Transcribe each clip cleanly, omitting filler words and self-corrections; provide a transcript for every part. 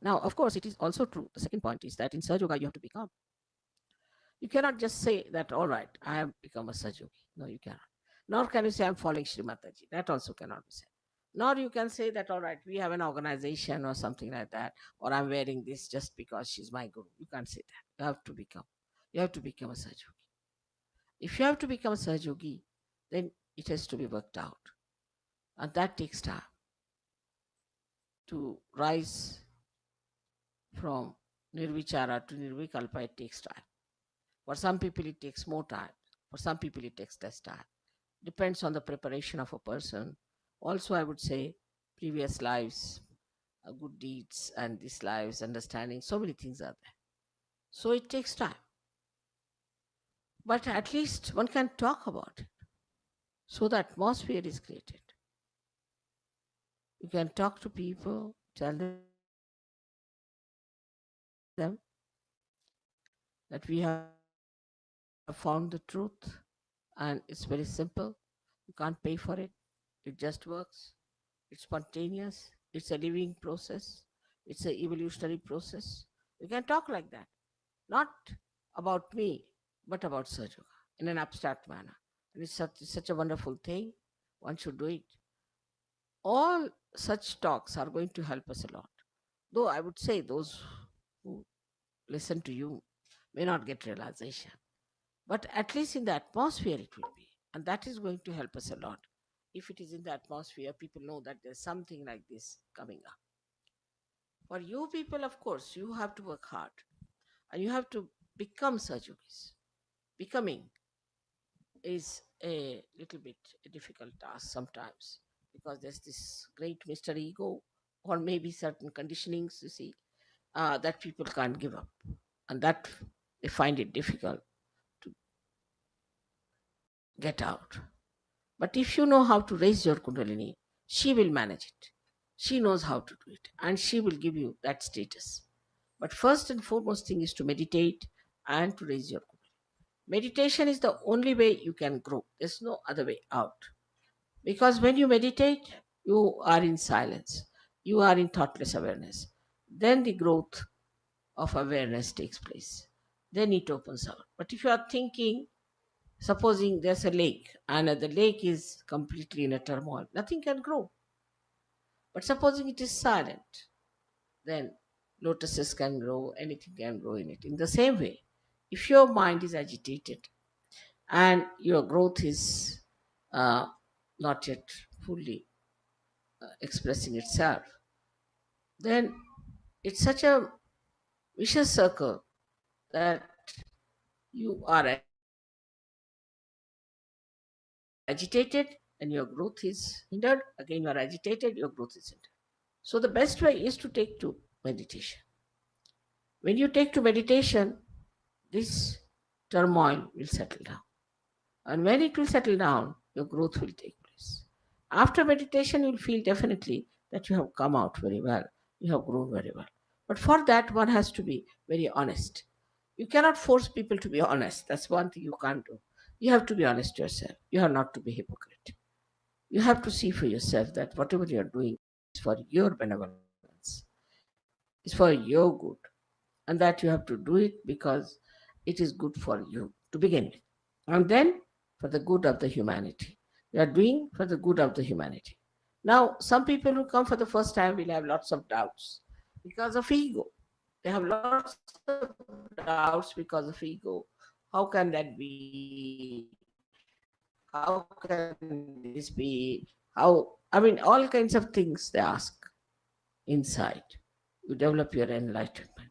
Now, of course, it is also true. The second point is that in Sahaja Yoga, you have to become. You cannot just say that, all right, I have become a Sahaja Yogi. No, you cannot. Nor can you say, I'm following Sri Mataji. That also cannot be said. Nor you can say that, all right, we have an organization or something like that, or I'm wearing this just because she's my guru. You can't say that. You have to become. You have to become a Sahaja Yogi. If you have to become a Sahaja Yogi, then it has to be worked out. And that takes time to rise from Nirvichara to Nirvikalpa. It takes time. For some people, it takes more time. For some people, it takes less time. Depends on the preparation of a person. Also, I would say previous lives, good deeds, and these lives, understanding. So many things are there. So it takes time. But at least one can talk about it. So the atmosphere is created. You can talk to people, tell them that we have found the truth and it's very simple. You can't pay for it. It just works. It's spontaneous. It's a living process. It's an evolutionary process. You can talk like that. Not about me, but about Sahaja Yoga in an abstract manner. And it's such a wonderful thing. One should do it. All such talks are going to help us a lot. Though I would say those who listen to you may not get realization. But at least in the atmosphere it will be. And that is going to help us a lot. If it is in the atmosphere, people know that there's something like this coming up. For you people, of course, you have to work hard and you have to become Sajogis. Becoming is a little bit a difficult task sometimes because there's this great Mr. Ego or maybe certain conditionings, you see, that people can't give up. And that they find it difficult to get out. But if you know how to raise your Kundalini, she will manage it. She knows how to do it and she will give you that status. But first and foremost thing is to meditate and to raise your Kundalini. Meditation is the only way you can grow. There's no other way out. Because when you meditate, you are in silence, you are in thoughtless awareness. Then the growth of awareness takes place. Then it opens out. But if you are thinking, supposing there's a lake and the lake is completely in a turmoil, nothing can grow. But supposing it is silent, then lotuses can grow, anything can grow in it. In the same way, if your mind is agitated and your growth is uh, not yet fully expressing itself, then it's such a vicious circle that you are agitated and your growth is hindered. Again, you are agitated, your growth is hindered. So, the best way is to take to meditation. When you take to meditation, this turmoil will settle down. And when it will settle down, your growth will take place. After meditation, you'll feel definitely that you have come out very well. You have grown very well. But for that, one has to be very honest. You cannot force people to be honest. That's one thing you can't do. You have to be honest yourself. You are not to be hypocrite. You have to see for yourself that whatever you are doing is for your benevolence, is for your good, and that you have to do it because it is good for you to begin with. And then for the good of the humanity. You are doing for the good of the humanity. Now, some people who come for the first time will have lots of doubts because of ego. They have lots of doubts because of ego. How can that be? How can this be? How, I mean, all kinds of things they ask inside. You develop your enlightenment.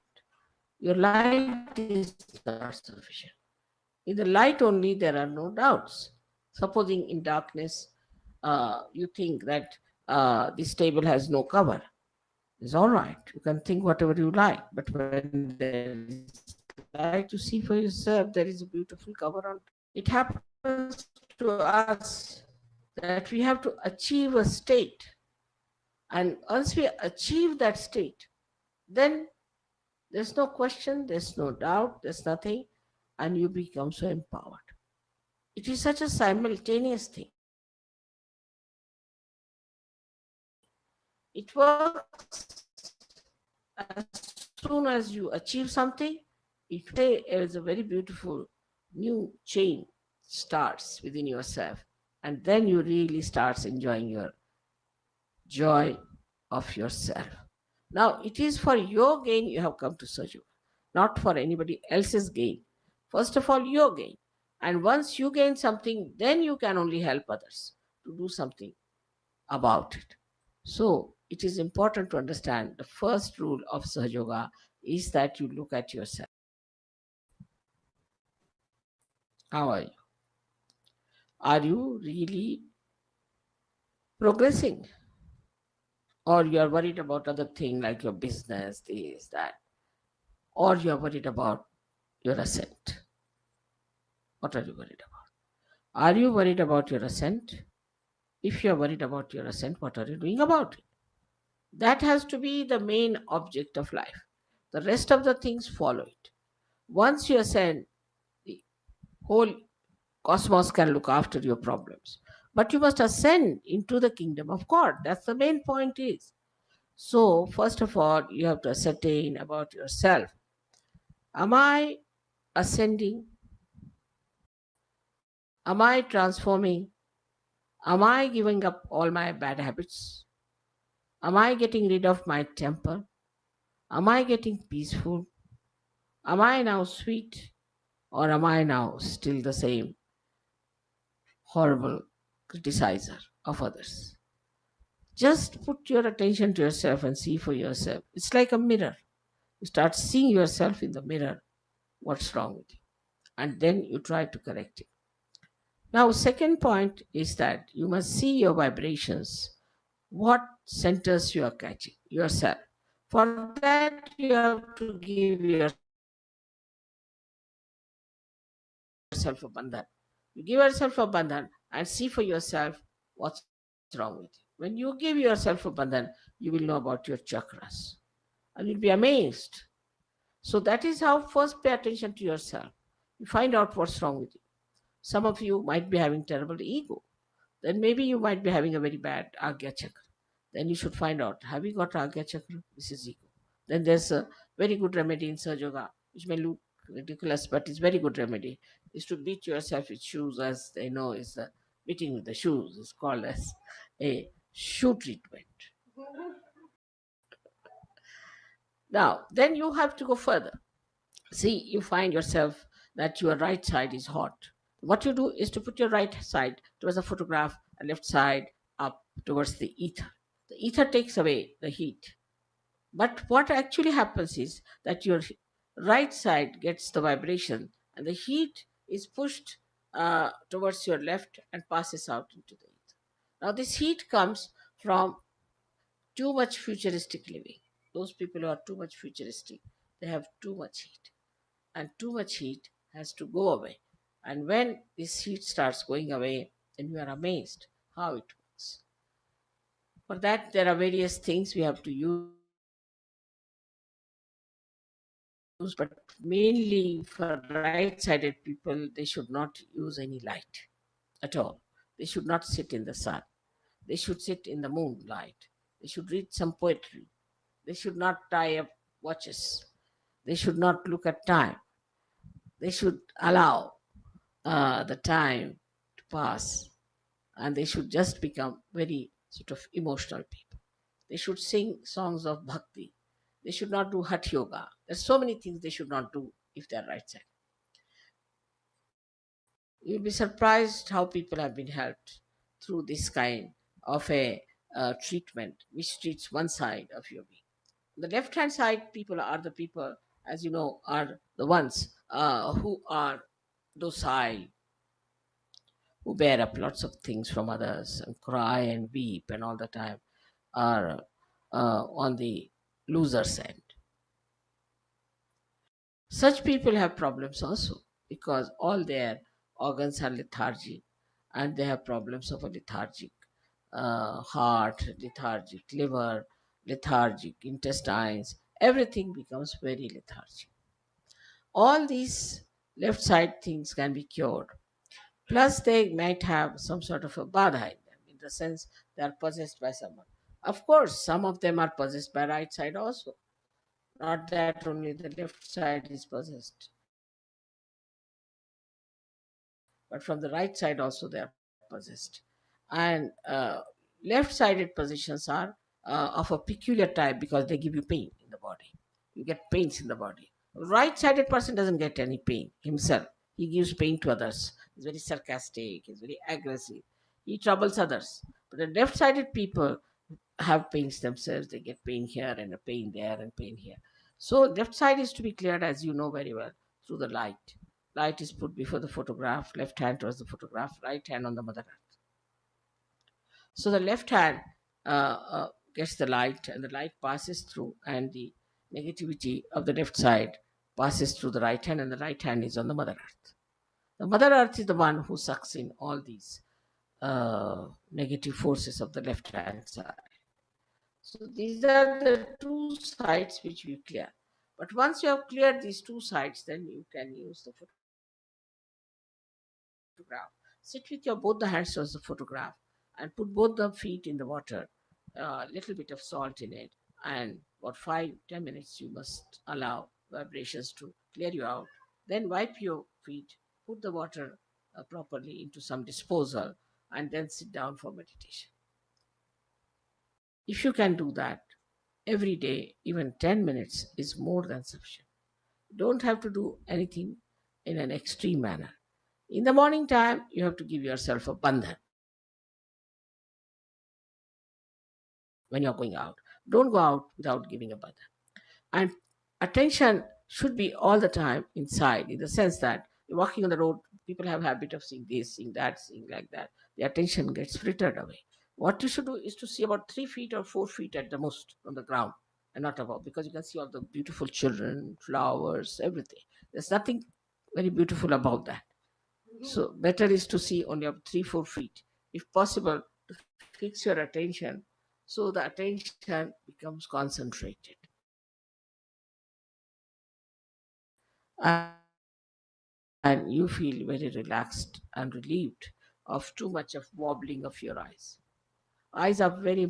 Your light is not sufficient. In the light only, there are no doubts. Supposing in darkness, you think that this table has no cover. It's all right. You can think whatever you like. But when there is light, you see for yourself there is a beautiful cover on. It happens to us that we have to achieve a state. And once we achieve that state, then there's no question, there's no doubt, there's nothing, and you become so empowered. It is such a simultaneous thing. It works simultaneously. It works simultaneously. As soon as you achieve something, it is a very beautiful new chain starts within yourself, and then you really starts enjoying your joy of yourself. Now, it is for your gain you have come to Saju, not for anybody else's gain. First of all, your gain. And once you gain something, then you can only help others to do something about it. So, it is important to understand the first rule of Sahaja Yoga is that you look at yourself. How are you? Are you really progressing? Or you are worried about other thing like your business, this, that, or you are worried about your ascent? What are you worried about? Are you worried about your ascent? If you are worried about your ascent, what are you doing about it? That has to be the main object of life. The rest of the things follow it. Once you ascend, the whole cosmos can look after your problems. But you must ascend into the kingdom of God. That's the main point is. So, first of all, you have to ascertain about yourself. Am I ascending? Am I transforming? Am I giving up all my bad habits? Am I getting rid of my temper? Am I getting peaceful? Am I now sweet? Or am I now still the same horrible criticizer of others? Just put your attention to yourself and see for yourself. It's like a mirror. You start seeing yourself in the mirror, what's wrong with you, and then you try to correct it. Now, second point is that you must see your vibrations, what centers you are catching yourself. For that, you have to give yourself a bandhan. You give yourself a bandhan and see for yourself what's wrong with you. When you give yourself a bandhan, you will know about your chakras and you'll be amazed. So that is how first pay attention to yourself. You find out what's wrong with you. Some of you might be having terrible ego. Then maybe you might be having a very bad Agya chakra. Then you should find out, have you got Agya chakra? This is ego. Then there's a very good remedy in Sahaja Yoga, which may look ridiculous, but it's very good remedy, is to beat yourself with shoes, as they know is beating with the shoes is called as a shoe treatment. Now, then you have to go further. See, you find yourself that your right side is hot. What you do is to put your right side towards the photograph and left side up towards the ether. The ether takes away the heat. But what actually happens is that your right side gets the vibration and the heat is pushed towards your left and passes out into the ether. Now, this heat comes from too much futuristic living. Those people who are too much futuristic, they have too much heat, and too much heat has to go away. And when this heat starts going away, then you are amazed how it works. For that, there are various things we have to use, but mainly for right sided people, they should not use any light at all. They should not sit in the sun. They should sit in the moonlight. They should read some poetry. They should not tie up watches. They should not look at time. They should allow the time to pass, and they should just become very sort of emotional people. They should sing songs of bhakti. They should not do hatha yoga. There's so many things they should not do if they're right side. You'll be surprised how people have been helped through this kind of a treatment which treats one side of your being. The left hand side people are the people, as you know, are the ones who are docile, who bear up lots of things from others and cry and weep and all the time, are on the loser's end. Such people have problems also because all their organs are lethargic and they have problems of a lethargic heart, lethargic liver, lethargic intestines. Everything becomes very lethargic. All these left side things can be cured. Plus, they might have some sort of a badha in them, in the sense they are possessed by someone. Of course, some of them are possessed by right side also. Not that only the left side is possessed, but from the right side also they are possessed. And left sided positions are of a peculiar type because they give you pain in the body. You get pains in the body. Right sided person doesn't get any pain himself. He gives pain to others. He's very sarcastic, he's very aggressive, he troubles others. But the left sided people have pains themselves. They get pain here and a pain there and pain here. So left side is to be cleared, as you know very well, through the light. Light is put before the photograph, left hand towards the photograph, right hand on the mother earth. So the left hand gets the light, and the light passes through, and the negativity of the left side passes through the right hand, and the right hand is on the mother earth. The mother earth is the one who sucks in all these negative forces of the left hand side. So these are the two sides which we clear. But once you have cleared these two sides, then you can use the photograph. Sit with your both the hands towards the photograph and put both the feet in the water, a little bit of salt in it, and about 5-10 minutes you must allow vibrations to clear you out. Then wipe your feet, put the water properly into some disposal, and then sit down for meditation. If you can do that every day, even 10 minutes is more than sufficient. You don't have to do anything in an extreme manner. In the morning time, you have to give yourself a bandhan when you're going out. Don't go out without giving a bandhan. And attention should be all the time inside, in the sense that you're walking on the road, people have habit of seeing this, seeing that, seeing like that. The attention gets frittered away. What you should do is to see about 3 feet or 4 feet at the most from the ground and not above, because you can see all the beautiful children, flowers, everything. There's nothing very beautiful about that. So better is to see only up 3-4 feet. If possible, to fix your attention so the attention becomes concentrated. And you feel very relaxed and relieved of too much of wobbling of your eyes. Eyes are very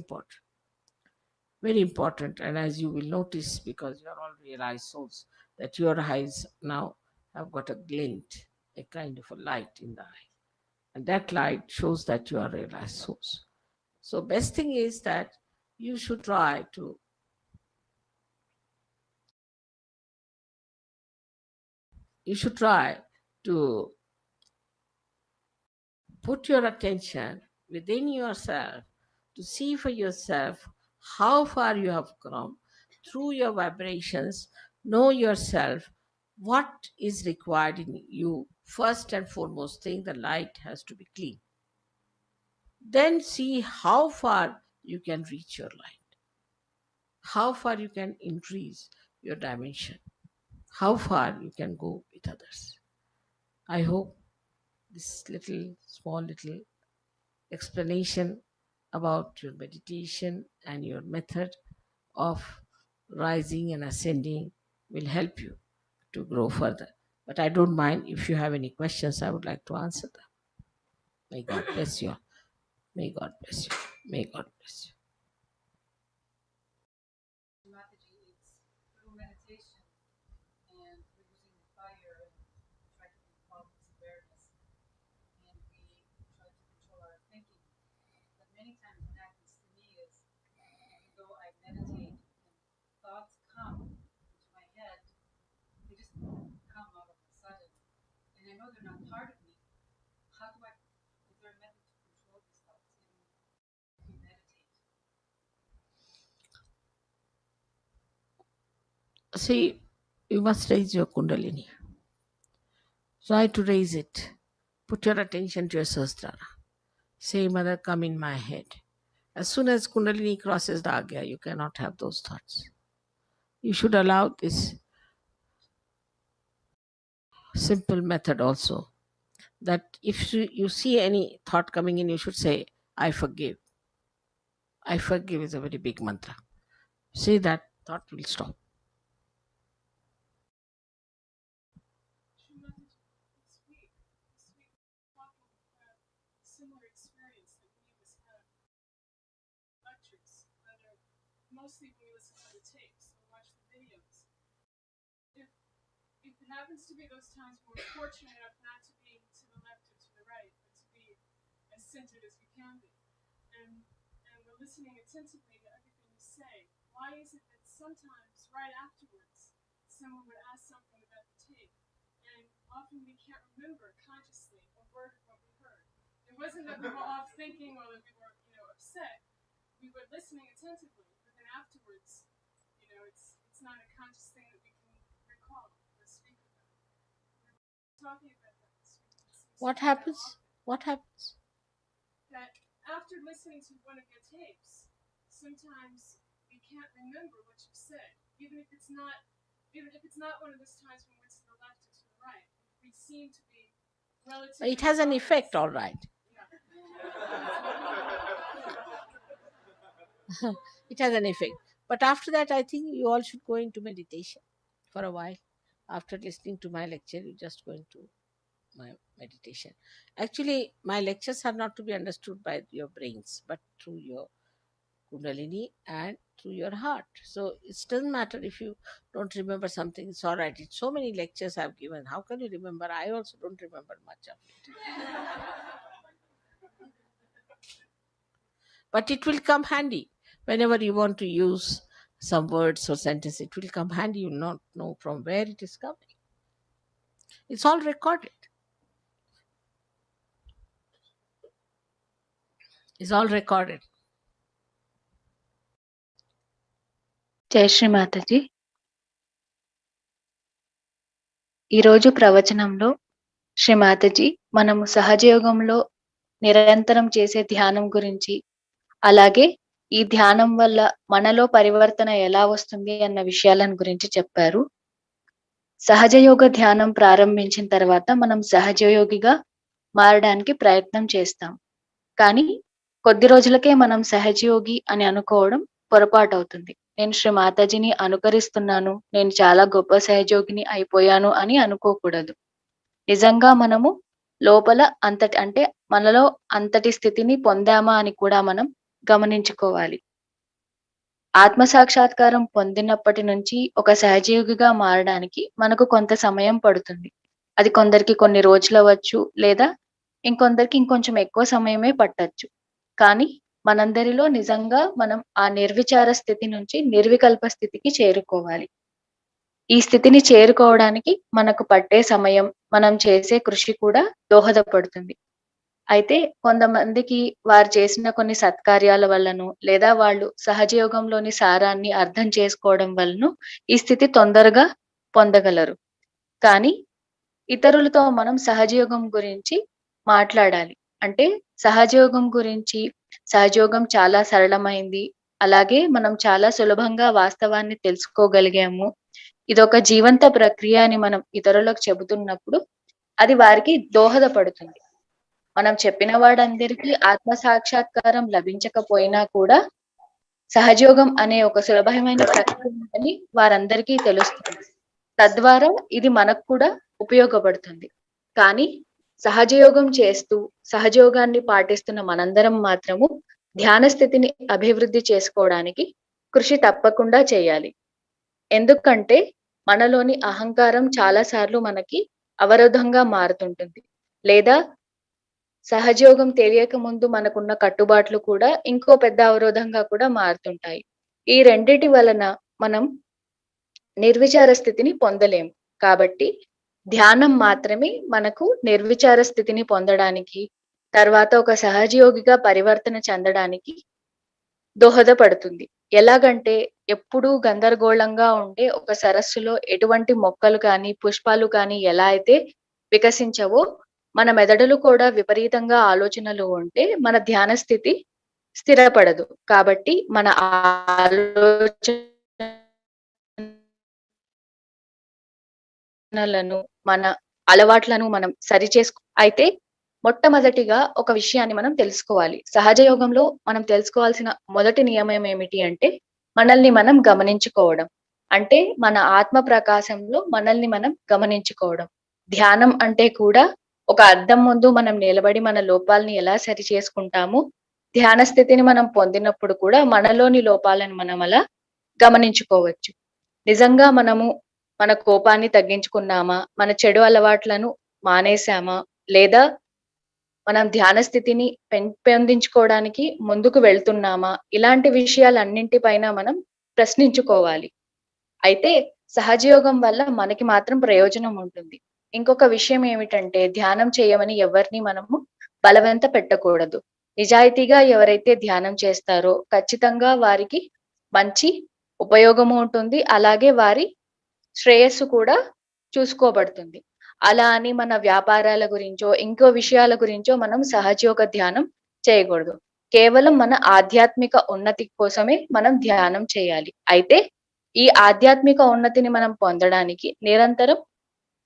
important, and as you will notice, because you are all realized souls, that your eyes now have got a glint, a kind of a light in the eye, and that light shows that you are realized souls. So, best thing is that you should try to you should try to put your attention within yourself to see for yourself how far you have come through your vibrations. Know yourself what is required in you. First and foremost thing, the light has to be clean. Then see how far you can reach your light, how far you can increase your dimension, how far you can go with others. I hope this little, small little explanation about your meditation and your method of rising and ascending will help you to grow further. But I don't mind if you have any questions, I would like to answer them. May God bless you. May God bless you. May God bless you. See, you must raise your Kundalini. Try to raise it. Put your attention to your Sahasrara. Say, Mother, come in my head. As soon as Kundalini crosses the Agya, you cannot have those thoughts. You should allow this simple method also, that if you see any thought coming in, you should say, I forgive. I forgive is a very big mantra. Say that, thought will stop. mostly when we listen to the tapes or watch the videos. If it happens to be those times when we're fortunate enough not to be to the left or to the right, but to be as centered as we can be, and we're listening attentively to everything you say, why is it that sometimes right afterwards someone would ask something about the tape, and often we can't remember consciously a word of what we heard? It wasn't that we were off thinking or that we were, upset. We were listening attentively, but then afterwards, it's not a conscious thing that we can recall or speak about. We were talking about that this week. What happens? What happens? That after listening to one of your tapes, sometimes we can't remember what you said, even if it's not one of those times when we're to the left or to the right. We seem to be relatively. It has an effect, all right. It has an effect. But after that, I think you all should go into meditation for a while. After listening to my lecture, you just go into my meditation. Actually, my lectures are not to be understood by your brains, but through your Kundalini and through your heart. So it doesn't matter if you don't remember something, it's all right. It's so many lectures I've given. How can you remember? I also don't remember much of it. But it will come handy whenever you want to use some words or sentence. It will come handy. You will not know from where it is coming. It's all recorded. It's all recorded. జై శ్రీ మాతాజీ. ఈరోజు ప్రవచనంలో శ్రీ మాతాజీ మనము సహజయోగంలో నిరంతరం చేసే ధ్యానం గురించి, అలాగే ఈ ధ్యానం వల్ల మనలో పరివర్తన ఎలా వస్తుంది అన్న విషయాలను గురించి చెప్పారు. సహజయోగ ధ్యానం ప్రారంభించిన తర్వాత మనం సహజయోగిగా మారడానికి ప్రయత్నం చేస్తాం. కానీ కొద్ది రోజులకే మనం సహజయోగి అని అనుకోవడం పొరపాటు అవుతుంది. నేను శ్రీ మాతాజీని అనుకరిస్తున్నాను, నేను చాలా గొప్ప సహజయోగిని అయిపోయాను అని అనుకోకూడదు. నిజంగా మనము లోపల మనలో అంతటి స్థితిని పొందామా అని కూడా మనం గమనించుకోవాలి. ఆత్మ సాక్షాత్కారం పొందినప్పటి నుంచి ఒక సహజయోగిగా మారడానికి మనకు కొంత సమయం పడుతుంది. అది కొందరికి కొన్ని రోజులు అవ్వచ్చు, లేదా ఇంకొందరికి ఇంకొంచెం ఎక్కువ సమయమే పట్టొచ్చు. కానీ మనందరిలో నిజంగా మనం ఆ నిర్విచార స్థితి నుంచి నిర్వికల్ప స్థితికి చేరుకోవాలి. ఈ స్థితిని చేరుకోవడానికి మనకు పట్టే సమయం, మనం చేసే కృషి కూడా దోహదపడుతుంది. అయితే కొంతమందికి వారు చేసిన కొన్ని సత్కార్యాల వల్లను, లేదా వాళ్ళు సహజయోగంలోని సారాన్ని అర్థం చేసుకోవడం వలన ఈ స్థితి తొందరగా పొందగలరు. కానీ ఇతరులతో మనం సహజయోగం గురించి మాట్లాడాలి. అంటే సహజయోగం చాలా సరళమైంది, అలాగే మనం చాలా సులభంగా వాస్తవాన్ని తెలుసుకోగలిగాము, ఇదొక జీవంత ప్రక్రియ అని మనం ఇతరులకు చెబుతున్నప్పుడు అది వారికి దోహదపడుతుంది. మనం చెప్పిన వాడందరికీ ఆత్మ సాక్షాత్కారం లభించకపోయినా కూడా సహజయోగం అనే ఒక సులభమైన ప్రక్రియ ఉందని వారందరికీ తెలుస్తుంది. తద్వారా ఇది మనకు కూడా ఉపయోగపడుతుంది. కానీ సహజయోగం చేస్తూ సహజయోగాన్ని పాటిస్తున్న మనందరం మాత్రము ధ్యాన స్థితిని అభివృద్ధి చేసుకోవడానికి కృషి తప్పకుండా చేయాలి. ఎందుకంటే మనలోని అహంకారం చాలా సార్లు మనకి అవరోధంగా మారుతుంటుంది, లేదా సహజయోగం తెలియక ముందు మనకున్న కట్టుబాట్లు కూడా ఇంకో పెద్ద అవరోధంగా కూడా మారుతుంటాయి. ఈ రెండిటి వలన మనం నిర్విచార స్థితిని పొందలేము. కాబట్టి ధ్యానం మాత్రమే మనకు నిర్విచార స్థితిని పొందడానికి, తర్వాత ఒక సహజయోగిగా పరివర్తన చెందడానికి దోహదపడుతుంది. ఎలాగంటే ఎప్పుడూ గందరగోళంగా ఉండే ఒక సరస్సులో ఎటువంటి మొక్కలు కానీ పుష్పాలు కానీ ఎలా అయితే వికసించవో, మన మెదడులు కూడా విపరీతంగా ఆలోచనలు ఉంటే మన ధ్యాన స్థితి స్థిరపడదు. కాబట్టి మన ఆలోచనలను, మన అలవాట్లను మనం అయితే మొట్టమొదటిగా ఒక విషయాన్ని మనం తెలుసుకోవాలి. సహజయోగంలో మనం తెలుసుకోవాల్సిన మొదటి నియమం ఏమిటి అంటే మనల్ని మనం గమనించుకోవడం. అంటే మన ఆత్మ ప్రకాశంలో మనల్ని మనం గమనించుకోవడం. ధ్యానం అంటే కూడా ఒక అద్దం ముందు మనం నిలబడి మన లోపాలని ఎలా సరి చేసుకుంటాము, ధ్యాన స్థితిని మనం పొందినప్పుడు కూడా మనలోని లోపాలను మనం అలా గమనించుకోవచ్చు. నిజంగా మనము మన కోపాన్ని తగ్గించుకున్నామా? మన చెడు అలవాట్లను మానేశామా? లేదా మనం ధ్యాన స్థితిని పెంపొందించుకోవడానికి ముందుకు వెళ్తున్నామా? ఇలాంటి విషయాలన్నింటిపైన మనం ప్రశ్నించుకోవాలి. అయితే సహజయోగం వల్ల మనకి మాత్రం ప్రయోజనం ఉంటుంది. ఇంకొక విషయం ఏమిటంటే ధ్యానం చేయమని ఎవరిని మనము బలవంత పెట్టకూడదు. నిజాయితీగా ఎవరైతే ధ్యానం చేస్తారో ఖచ్చితంగా వారికి మంచి ఉపయోగము ఉంటుంది. అలాగే వారి శ్రేయస్సు కూడా చూసుకోబడుతుంది. అలా అని మన వ్యాపారాల గురించో, ఇంకో విషయాల గురించో మనం సహజయోగ ధ్యానం చేయకూడదు. కేవలం మన ఆధ్యాత్మిక ఉన్నతి కోసమే మనం ధ్యానం చేయాలి. అయితే ఈ ఆధ్యాత్మిక ఉన్నతిని మనం పొందడానికి నిరంతరం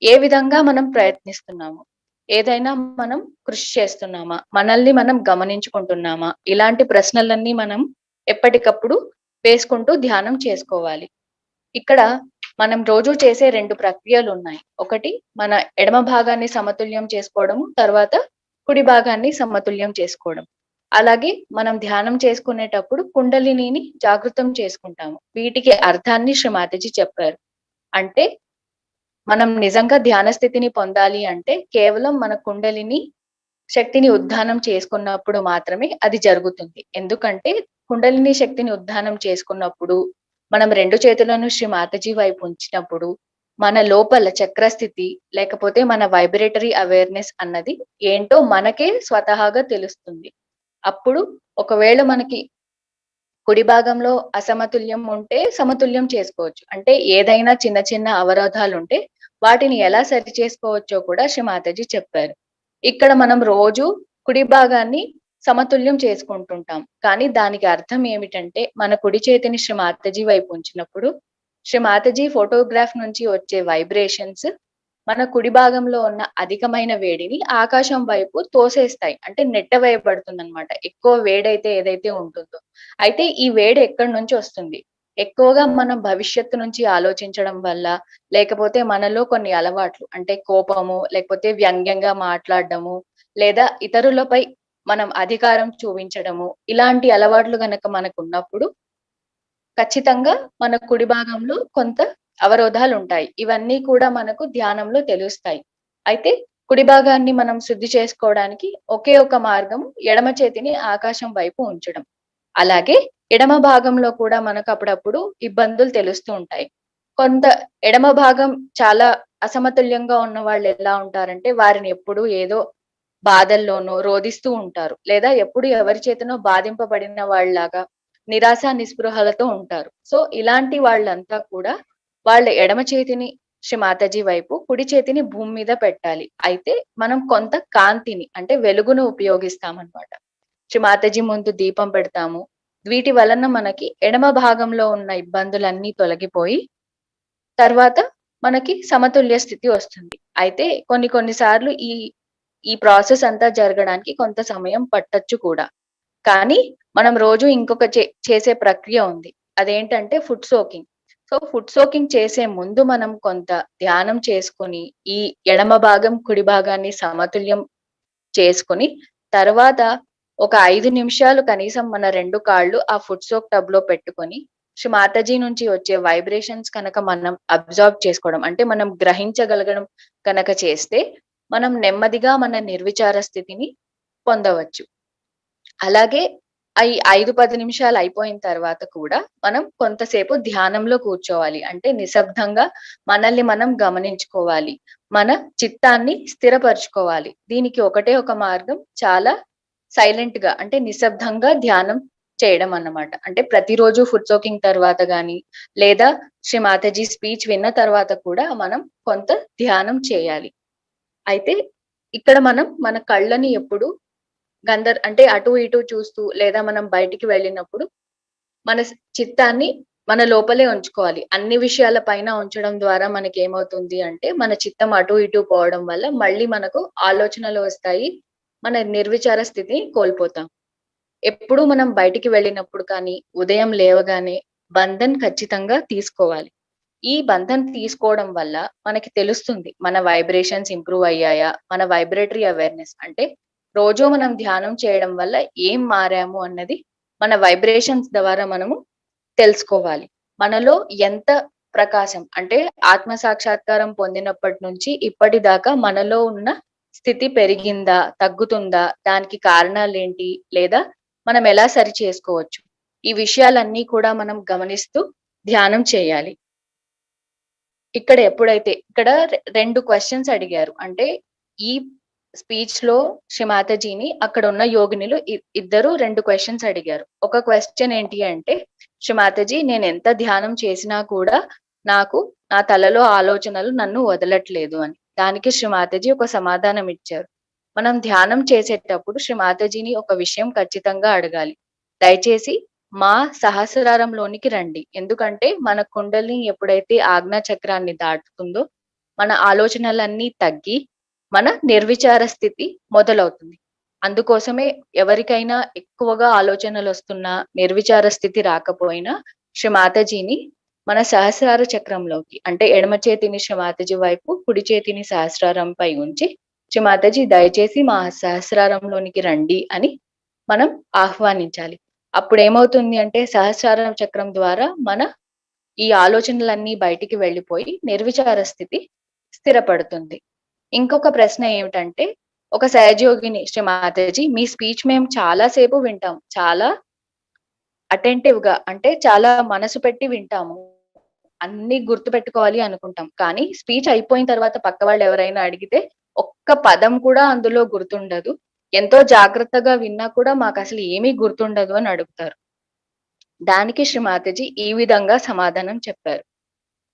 ఏ విధంగా మనం ప్రయత్నిస్తున్నాము? ఏదైనా మనం కృషి చేస్తున్నామా? మనల్ని మనం గమనించుకుంటున్నామా? ఇలాంటి ప్రశ్నలన్నీ మనం ఎప్పటికప్పుడు వేసుకుంటూ ధ్యానం చేసుకోవాలి. ఇక్కడ మనం రోజు చేసే 2 ప్రక్రియలున్నాయి. ఒకటి మన ఎడమ భాగాన్ని సమతుల్యం చేసుకోవడము, తర్వాత కుడి భాగాన్ని సమతుల్యం చేసుకోవడం. అలాగే మనం ధ్యానం చేసుకునేటప్పుడు కుండలినిని జాగృతం చేసుకుంటాము. వీటికి అర్థాన్ని శ్రీ మాతాజీ చెప్పారు. అంటే మనం నిజంగా ధ్యాన స్థితిని పొందాలి అంటే కేవలం మన కుండలిని శక్తిని ఉద్ధానం చేసుకున్నప్పుడు మాత్రమే అది జరుగుతుంది. ఎందుకంటే కుండలిని శక్తిని ఉద్ధానం చేసుకున్నప్పుడు మనం 2 చేతులను శ్రీ మాతాజీ వైపు ఉంచినప్పుడు మన లోపల చక్రస్థితి లేకపోతే మన వైబ్రేటరీ అవేర్‌నెస్ అన్నది ఏంటో మనకే స్వతహాగా తెలుస్తుంది. అప్పుడు ఒకవేళ మనకి కుడి భాగంలో అసమతుల్యం ఉంటే సమతుల్యం చేసుకోవచ్చు. అంటే ఏదైనా చిన్న చిన్న అవరోధాలుంటే వాటిని ఎలా సరి చేసుకోవచ్చో కూడా శ్రీ మాతాజీ చెప్పారు. ఇక్కడ మనం రోజు కుడి భాగాన్ని సమతుల్యం చేసుకుంటుంటాం. కానీ దానికి అర్థం ఏమిటంటే మన కుడి చేతిని శ్రీ మాతాజీ వైపు ఉంచినప్పుడు శ్రీ మాతాజీ ఫోటోగ్రాఫ్ నుంచి వచ్చే వైబ్రేషన్స్ మన కుడి భాగంలో ఉన్న అధికమైన వేడిని ఆకాశం వైపు తోసేస్తాయి. అంటే నెట్టవేయబడుతుందన్నమాట. ఎక్కువ వేడైతే ఏదైతే ఉంటుందో. అయితే ఈ వేడి ఎక్కడి నుంచి వస్తుంది? ఎక్కువగా మనం భవిష్యత్తు నుంచి ఆలోచించడం వల్ల, లేకపోతే మనలో కొన్ని అలవాట్లు అంటే కోపము, లేకపోతే వ్యంగ్యంగా మాట్లాడడము, లేదా ఇతరులపై మనం అధికారం చూపించడము, ఇలాంటి అలవాట్లు గనక మనకున్నప్పుడు ఖచ్చితంగా మన కుడి భాగంలో కొంత అవరోధాలుంటాయి. ఇవన్నీ కూడా మనకు ధ్యానంలో తెలుస్తాయి. అయితే కుడి భాగాన్ని మనం శుద్ధి చేసుకోవడానికి ఒకే ఒక మార్గం ఎడమ చేతిని ఆకాశం వైపు ఉంచడం. అలాగే ఎడమ భాగంలో కూడా మనకు అప్పుడప్పుడు ఇబ్బందులు తెలుస్తూ ఉంటాయి. కొంత ఎడమ భాగం చాలా అసమతుల్యంగా ఉన్న వాళ్ళు ఎలా ఉంటారంటే వారిని ఎప్పుడూ ఏదో బాధల్లోనో రోదిస్తూ ఉంటారు. లేదా ఎప్పుడు ఎవరి చేతనో బాధింపబడిన వాళ్ళలాగా నిరాశ, నిస్పృహలతో ఉంటారు. సో, ఇలాంటి వాళ్ళంతా కూడా వాళ్ళ ఎడమ చేతిని శ్రీ మాతాజీ వైపు, కుడి చేతిని భూమి మీద పెట్టాలి. అయితే మనం కొంత కాంతిని అంటే వెలుగును ఉపయోగిస్తామన్నమాట. శ్రీ మాతాజీ ముందు దీపం పెడతాము. వీటి వలన మనకి ఎడమ భాగంలో ఉన్న ఇబ్బందులన్నీ తొలగిపోయి తర్వాత మనకి సమతుల్య స్థితి వస్తుంది. అయితే కొన్ని సార్లు ఈ ప్రాసెస్ అంతా జరగడానికి కొంత సమయం పట్టొచ్చు కూడా. కానీ మనం రోజు ఇంకొక చేసే ప్రక్రియ ఉంది. అదేంటంటే food soaking. So, food soaking చేసే ముందు మనం కొంత ధ్యానం చేసుకొని, ఈ ఎడమ భాగం, కుడి భాగాన్ని సమతుల్యం చేసుకొని, తర్వాత ఒక 5 నిమిషాలు కనీసం మన 2 కాళ్ళు ఆ ఫుడ్ సోక్ టబ్‌లో పెట్టుకొని, శ్రీ మాతాజీ నుంచి వచ్చే వైబ్రేషన్స్ కనుక మనం అబ్జార్బ్ చేసుకోవడం అంటే మనం గ్రహించగలగడం కనుక చేస్తే, మనం నెమ్మదిగా మన నిర్విచార స్థితిని పొందవచ్చు. అలాగే 5-10 నిమిషాలు అయిపోయిన తర్వాత కూడా మనం కొంతసేపు ధ్యానంలో కూర్చోవాలి. అంటే నిశ్శబ్దంగా మనల్ని మనం గమనించుకోవాలి. మన చిత్తాన్ని స్థిరపరుచుకోవాలి. దీనికి ఒకటే ఒక మార్గం చాలా సైలెంట్‌గా అంటే నిశ్శబ్దంగా ధ్యానం చేయడం అన్నమాట. అంటే ప్రతిరోజు ఫుడ్ సోకింగ్ తర్వాత గాని, లేదా శ్రీ మాతాజీ స్పీచ్ విన్న తర్వాత కూడా మనం కొంత ధ్యానం చేయాలి. అయితే ఇక్కడ మనం మన కళ్ళని ఎప్పుడు అంటే అటు ఇటు చూస్తూ లేదా మనం బయటికి వెళ్ళినప్పుడు మన చిత్తాన్ని మన లోపలే ఉంచుకోవాలి. అన్ని విషయాల పైన ఉంచడం ద్వారా మనకేమవుతుంది అంటే మన చిత్తం అటు ఇటు పోవడం వల్ల మళ్ళీ మనకు ఆలోచనలు వస్తాయి. మన నిర్విచార స్థితిని కోల్పోతాం. ఎప్పుడు మనం బయటికి వెళ్ళినప్పుడు కానీ, ఉదయం లేవగానే బంధన్ ఖచ్చితంగా తీసుకోవాలి. ఈ బంధన్ తీసుకోవడం వల్ల మనకి తెలుస్తుంది మన వైబ్రేషన్స్ ఇంప్రూవ్ అయ్యాయా? మన వైబ్రేటరీ అవేర్‌నెస్ అంటే రోజు మనం ధ్యానం చేయడం వల్ల ఏం మారాము అన్నది మన వైబ్రేషన్స్ ద్వారా మనము తెలుసుకోవాలి. మనలో ఎంత ప్రకాశం అంటే ఆత్మ సాక్షాత్కారం పొందినప్పటి నుంచి ఇప్పటిదాకా మనలో ఉన్న స్థితి పెరిగిందా? తగ్గుతుందా? దానికి కారణాలేంటి? లేదా మనం ఎలా సరి చేసుకోవచ్చు? ఈ విషయాలన్నీ కూడా మనం గమనిస్తూ ధ్యానం చేయాలి. ఇక్కడ 2 క్వెషన్స్ అడిగారు. అంటే ఈ స్పీచ్‌లో శ్రీ మాతాజీని అక్కడ ఉన్న యోగినులు ఇద్దరు 2 క్వెషన్స్ అడిగారు. ఒక క్వెషన్ ఏంటి అంటే, శ్రీ మాతాజీ నేనెంత ధ్యానం చేసినా కూడా నాకు నా తలలో ఆలోచనలు నన్ను వదలట్లేదు అని. దానికి శ్రీ మాతాజీ ఒక సమాధానం ఇచ్చారు. మనం ధ్యానం చేసేటప్పుడు శ్రీ మాతాజీని ఒక విషయం ఖచ్చితంగా అడగాలి. దయచేసి మా సహస్రారంలోనికి రండి. ఎందుకంటే మన కుండలిని ఎప్పుడైతే ఆజ్ఞా చక్రాన్ని దాటుతుందో మన ఆలోచనలన్నీ తగ్గి మన నిర్విచార స్థితి మొదలవుతుంది. అందుకోసమే ఎవరికైనా ఎక్కువగా ఆలోచనలు వస్తున్నా నిర్విచార స్థితి రాకపోయినా శ్రీ మాతాజీని మన సహస్రార చక్రంలోకి అంటే ఎడమ చేతిని శ్రీ మాతాజీ వైపు కుడి చేతిని సహస్రారంపై ఉంచి శ్రీ మాతాజీ దయచేసి మా సహస్రారంలోనికి రండి అని మనం ఆహ్వానించాలి. అప్పుడు ఏమవుతుంది అంటే సహస్రార చక్రం ద్వారా మన ఈ ఆలోచనలన్నీ బయటికి వెళ్ళిపోయి నిర్విచార స్థితి స్థిరపడుతుంది. ఇంకొక ప్రశ్న ఏమిటంటే ఒక సహజయోగిని శ్రీ మాతాజీ మీ స్పీచ్ మేము చాలా సేపు వింటాం. చాలా అటెంటివ్ గా అంటే చాలా మనసు పెట్టి వింటాము. అన్ని గుర్తుపెట్టుకోవాలి అనుకుంటాం. కానీ స్పీచ్ అయిపోయిన తర్వాత పక్క వాళ్ళు ఎవరైనా అడిగితే ఒక్క పదం కూడా అందులో గుర్తుండదు. ఎంతో జాగ్రత్తగా విన్నా కూడా మాకసలు ఏమీ గుర్తుండదు అని అడుగుతారు. దానికి శ్రీ మాతాజీ ఈ విధంగా సమాధానం చెప్పారు.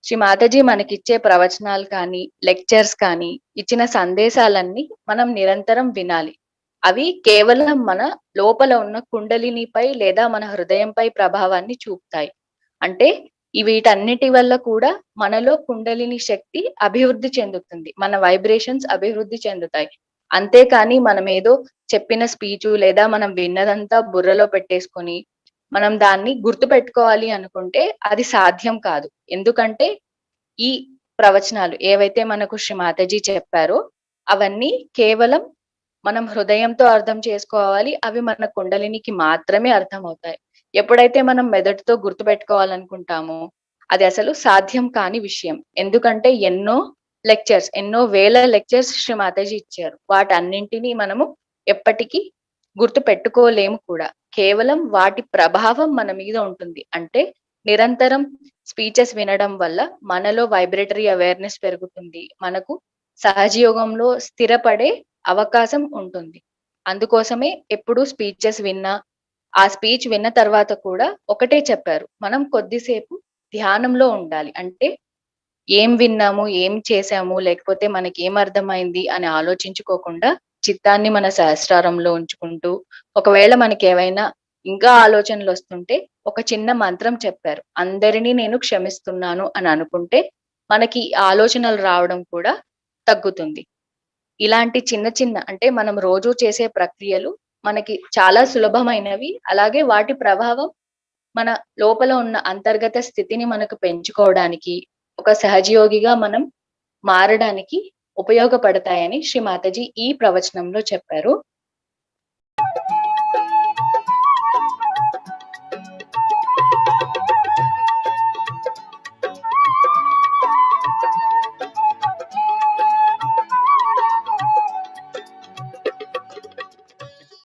శ్రీ మాతాజీ మనకిచ్చే ప్రవచనాలు కానీ, లెక్చర్స్ కానీ, ఇచ్చిన సందేశాలన్నీ మనం నిరంతరం వినాలి. అవి కేవలం మన లోపల ఉన్న కుండలినిపై లేదా మన హృదయంపై ప్రభావాన్ని చూపుతాయి. అంటే వీటన్నిటి వల్ల కూడా మనలో కుండలిని శక్తి అభివృద్ధి చెందుతుంది. మన వైబ్రేషన్స్ అభివృద్ధి చెందుతాయి. అంతేకాని మనం ఏదో చెప్పిన స్పీచు లేదా మనం విన్నదంతా బుర్రలో పెట్టేసుకొని మనం దాన్ని గుర్తు పెట్టుకోవాలి అనుకుంటే అది సాధ్యం కాదు. ఎందుకంటే ఈ ప్రవచనాలు ఏవైతే మనకు శ్రీ మాతాజీ చెప్పారో అవన్నీ కేవలం మనం హృదయంతో అర్థం చేసుకోవాలి. అవి మన కుండలినికి మాత్రమే అర్థమవుతాయి. ఎప్పుడైతే మనం మెదడుతో గుర్తు పెట్టుకోవాలనుకుంటామో అది అసలు సాధ్యం కాని విషయం. ఎందుకంటే ఎన్నో వేల లెక్చర్స్ శ్రీ మాతాజీ ఇచ్చారు. వాటన్నింటినీ మనము ఎప్పటికీ గుర్తు పెట్టుకోలేము కూడా. కేవలం వాటి ప్రభావం మన మీద ఉంటుంది. అంటే నిరంతరం స్పీచెస్ వినడం వల్ల మనలో వైబ్రేటరీ అవేర్నెస్ పెరుగుతుంది. మనకు సహజయోగంలో స్థిరపడే అవకాశం ఉంటుంది. అందుకోసమే ఎప్పుడు స్పీచెస్ విన్నా ఆ స్పీచ్ విన్న తర్వాత కూడా ఒకటే చెప్పారు. మనం కొద్దిసేపు ధ్యానంలో ఉండాలి. అంటే ఏం విన్నాము, ఏం చేశాము, లేకపోతే మనకి ఏం అర్థమైంది అని ఆలోచించుకోకుండా చిత్తాన్ని మన సహస్రారంలో ఉంచుకుంటూ ఒకవేళ మనకి ఏవైనా ఇంకా ఆలోచనలు వస్తుంటే ఒక చిన్న మంత్రం చెప్పారు. అందరినీ నేను క్షమిస్తున్నాను అని అనుకుంటే మనకి ఆలోచనలు రావడం కూడా తగ్గుతుంది. ఇలాంటి చిన్న చిన్న అంటే మనం రోజు చేసే ప్రక్రియలు మనకి చాలా సులభమైనవి. అలాగే వాటి ప్రభావం మన లోపల ఉన్న అంతర్గత స్థితిని మనకు పెంచుకోవడానికి ఒక సహజయోగిగా మనం మారడానికి ఉపయోగపడతాయని శ్రీ మాతాజీ ఈ ప్రవచనంలో చెప్పారు.